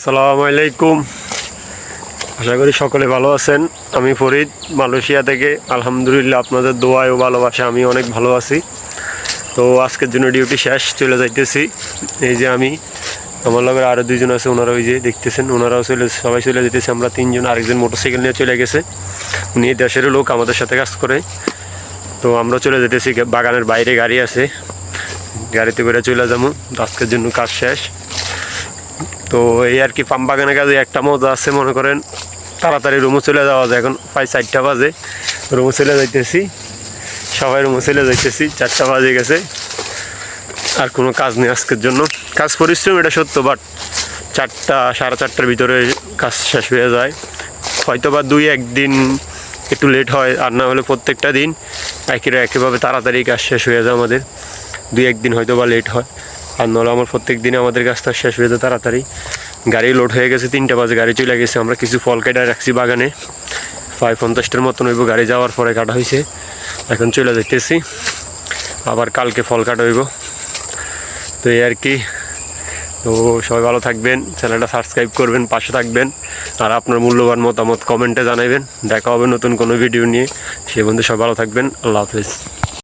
আসসালামু আলাইকুম। আশা করি সকলে ভালো আছেন। আমি ফরিদ, মালয়েশিয়া থেকে। আলহামদুলিল্লাহ, আপনাদের দোয়ায় ও ভালোবাসা আমি অনেক ভালো আছি। তো আজকের জন্য ডিউটি শেষ, চলে যাইতেছি। এই যে আমি, আমার লগের আরও দুইজন আছে, ওনারা ওই যে দেখতেছেন, ওনারাও সবাই চলে যেতেছে। আমরা তিনজন, আরেকজন মোটরসাইকেল নিয়ে চলে গেছে। উনি দেশের লোক, আমাদের সাথে কাজ করে। তো আমরা চলে যেতেছি, বাগানের বাইরে গাড়ি আছে, গাড়িতে করে চলে যাবো। আজকের জন্য কাজ শেষ। তো এই আর কি, পাম বাগানের কাজে একটা মজা আছে, মনে করেন তাড়াতাড়ি রুমে চলে যাওয়া যায়। এখন প্রায় 4টা বাজে, রুমে চলে যাইতেছি, সবাই রুমে চলে যাইতেছি। 4টা বাজে গেছে, আর কোনো কাজ নেই আজকের জন্য। কাজ পরিশ্রম, এটা সত্য, বাট 4টা সাড়ে 4টার ভিতরে কাজ শেষ হয়ে যায়। হয়তো বা 2-1 দিন একটু লেট হয়, আর না হলে প্রত্যেকটা দিন একইভাবে তাড়াতাড়ি কাজ শেষ হয়ে যায় আমাদের। 2-1 দিন হয়তো বা লেট হয়, আর নাহলে আমার প্রত্যেক দিনে আমাদের কাজটা শেষ হয়ে যায় তাড়াতাড়ি। গাড়ি লোড হয়ে গেছে, 3টা বাজে গাড়ি চলে গেছে। আমরা কিছু ফল কেটে রাখছি বাগানে, 50টার মতন হইব। গাড়ি যাওয়ার পরে কাটা হয়েছে, এখন চলে যাইতেছি। আবার কালকে ফল কাটা হইব। তো এই আর কি। তো সবাই ভালো থাকবেন, চ্যানেলটা সাবস্ক্রাইব করবেন, পাশে থাকবেন, আর আপনার মূল্যবান মতামত কমেন্টে জানাবেন। দেখা হবে নতুন কোনো ভিডিও নিয়ে। সে বন্ধু সবাই ভালো থাকবেন। আল্লাহ হাফেজ।